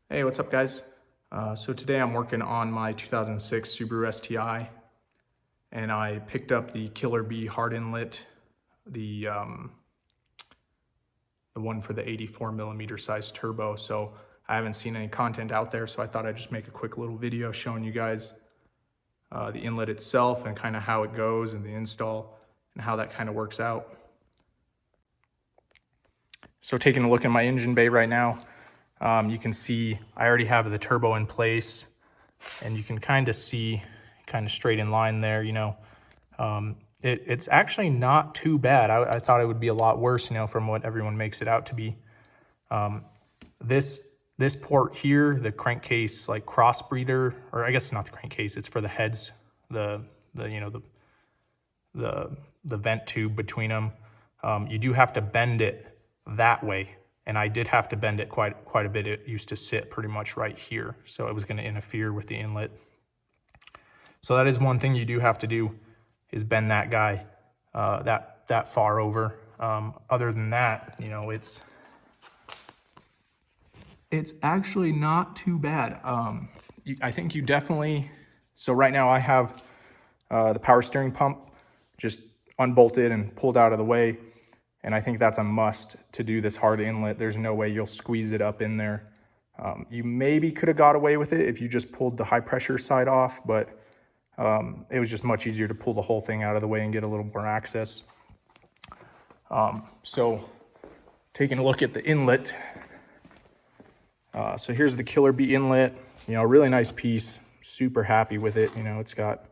Hey, what's up guys? So today I'm working on my 2006 Subaru STI, and I picked up the Killer B hard inlet, the one for the 84 millimeter size turbo. So I haven't seen any content out there, so I thought I'd just make a quick little video showing you guys the inlet itself and kind of how it goes and the install and how that kind of works out. So taking a look at my engine bay right now, you can see I already have the turbo in place, and you can kind of see kind of straight in line there, it's actually not too bad. I thought it would be a lot worse, from what everyone makes it out to be. This port here, the crankcase like cross breather, or I guess it's not the crankcase, it's for the heads, the vent tube between them. You do have to bend it that way, and I did have to bend it quite a bit. It used to sit pretty much right here, so it was going to interfere with the inlet. So that is one thing you do have to do, is bend that guy that far over. Other than that, it's actually not too bad. I think you definitely, so right now I have the power steering pump just unbolted and pulled out of the way, and I think that's a must to do this hard inlet. There's no way you'll squeeze it up in there. You maybe could have got away with it if you just pulled the high pressure side off, but it was just much easier to pull the whole thing out of the way and get a little more access. So taking a look at the inlet, so here's the Killer B inlet, really nice piece, super happy with it. It's got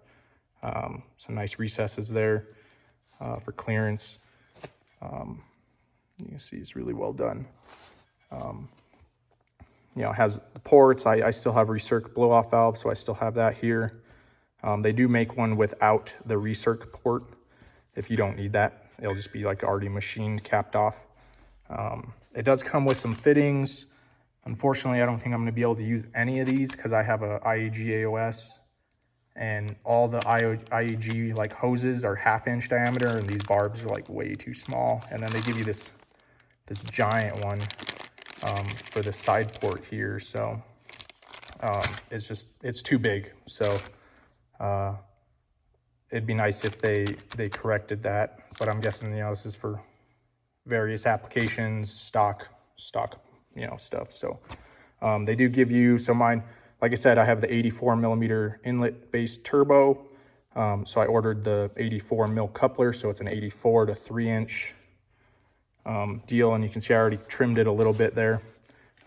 some nice recesses there for clearance. You can see it's really well done. It has the ports. I still have recirc blow-off valve, so I still have that here. They do make one without the recirc port. If you don't need that, it'll just be like already machined, capped off. It does come with some fittings. Unfortunately, I don't think I'm going to be able to use any of these because I have a IAG AOS, and all the IAG like hoses are 1/2 inch diameter, and these barbs are like way too small. And then they give you this giant one for the side port here. So it's too big. So it'd be nice if they corrected that, but I'm guessing, this is for various applications, stock, stuff. So they do give you, so mine, like I said, I have the 84 millimeter inlet based turbo. So I ordered the 84 mil coupler. So it's an 84 to 3 inch deal. And you can see I already trimmed it a little bit there.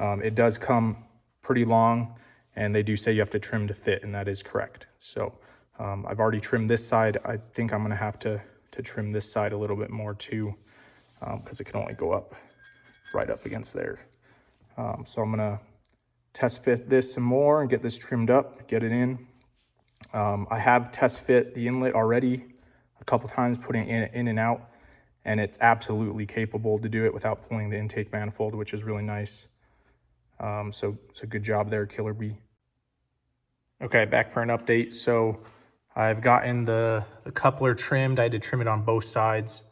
It does come pretty long, and they do say you have to trim to fit, and that is correct. So I've already trimmed this side. I think I'm going to have to trim this side a little bit more too, because it can only go up right up against there. So I'm going to test fit this some more and get this trimmed up, get it in. I have test fit the inlet already a couple times, putting it in and out, and it's absolutely capable to do it without pulling the intake manifold, which is really nice. So good job there, Killer B. Okay, back for an update. So I've gotten the coupler trimmed. I had to trim it on both sides.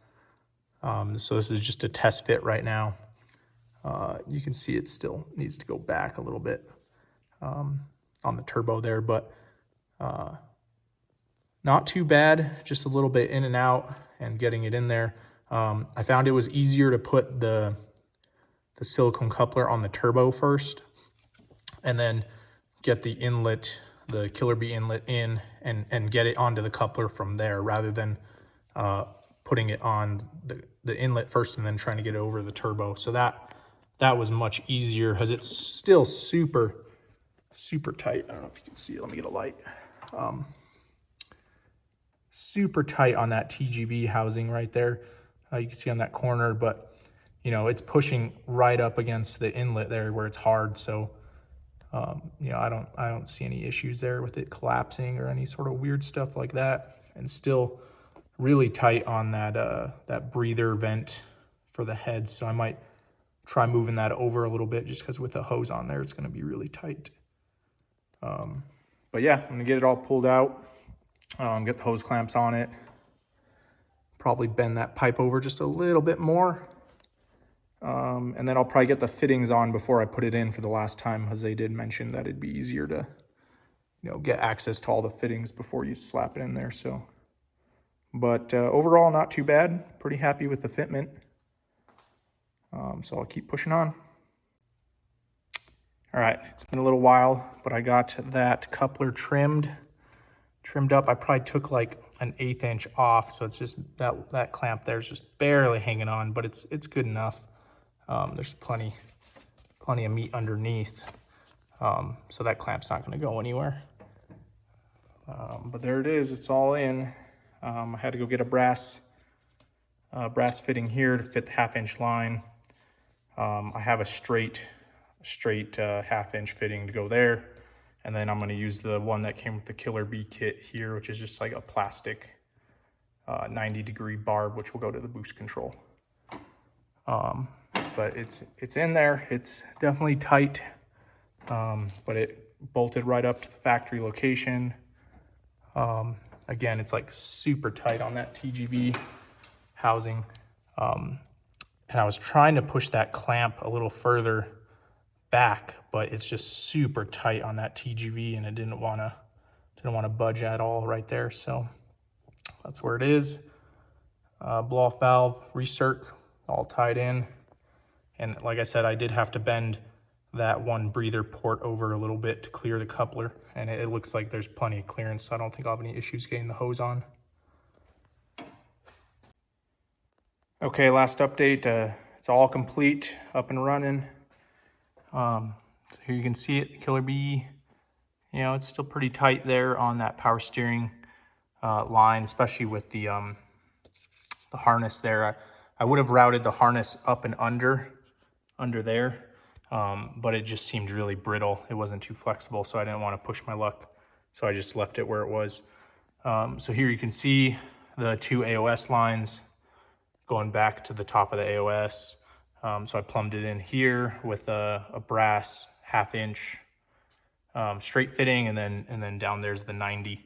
So this is just a test fit right now. You can see it still needs to go back a little bit on the turbo there, but not too bad, just a little bit in and out and getting it in there. I found it was easier to put the silicone coupler on the turbo first, and then get the inlet, the Killer B inlet in, and get it onto the coupler from there, rather than putting it on the inlet first and then trying to get it over the turbo. So that was much easier, because it's still super tight. I don't know if you can see it. Let me get a light. Super tight on that TGV housing right there. You can see on that corner, but it's pushing right up against the inlet there where it's hard. So I don't see any issues there with it collapsing or any sort of weird stuff like that. And still really tight on that breather vent for the head. So I might try moving that over a little bit, just because with the hose on there, it's going to be really tight. But yeah, I'm going to get it all pulled out, get the hose clamps on it, probably bend that pipe over just a little bit more, And then I'll probably get the fittings on before I put it in for the last time, because they did mention that it'd be easier to, get access to all the fittings before you slap it in there. So, but overall, not too bad. Pretty happy with the fitment. So I'll keep pushing on. All right, it's been a little while, but I got that coupler trimmed up. I probably took like an 1/8 inch off, so it's just that clamp there's just barely hanging on, but it's good enough. There's plenty of meat underneath, so that clamp's not going to go anywhere. But there it is. It's all in. I had to go get a brass fitting here to fit the 1/2 inch line. I have a straight 1/2 inch fitting to go there, and then I'm going to use the one that came with the Killer Bee kit here, which is just like a plastic 90-degree barb, which will go to the boost control. But it's in there. It's definitely tight, but it bolted right up to the factory location. Again, it's like super tight on that TGV housing. And I was trying to push that clamp a little further back, but it's just super tight on that TGV, and it didn't want to budge at all right there. So that's where it is. Blow off valve, recirc, all tied in. And like I said, I did have to bend that one breather port over a little bit to clear the coupler, and it looks like there's plenty of clearance, so I don't think I'll have any issues getting the hose on. Okay, last update. It's all complete, up and running. So here you can see it, the Killer Bee. It's still pretty tight there on that power steering line, especially with the harness there. I would have routed the harness up and under there, but it just seemed really brittle. It wasn't too flexible, so I didn't want to push my luck. So I just left it where it was. So here you can see the 2 AOS lines going back to the top of the AOS. So I plumbed it in here with a brass 1/2 inch straight fitting, and then down there's the 90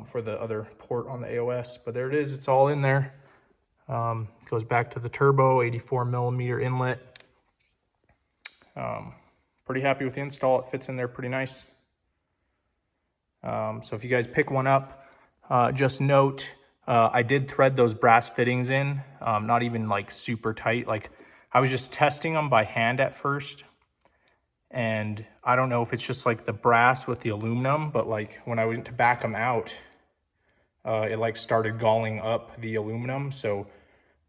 for the other port on the AOS. But there it is. It's all in there. Goes back to the turbo, 84 millimeter inlet. Pretty happy with the install. It fits in there pretty nice. So if you guys pick one up, just note, I did thread those brass fittings in, not even like super tight. Like I was just testing them by hand at first. And I don't know if it's just like the brass with the aluminum, but like when I went to back them out, it like started galling up the aluminum. So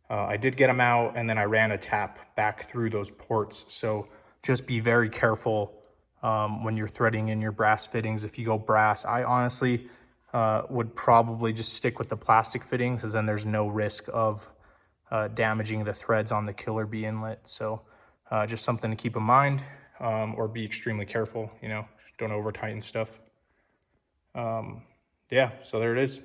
I did get them out, and then I ran a tap back through those ports. So just be very careful when you're threading in your brass fittings. If you go brass, I honestly would probably just stick with the plastic fittings, because then there's no risk of damaging the threads on the Killer Bee inlet. So just something to keep in mind, or be extremely careful, don't over tighten stuff. Yeah, so there it is.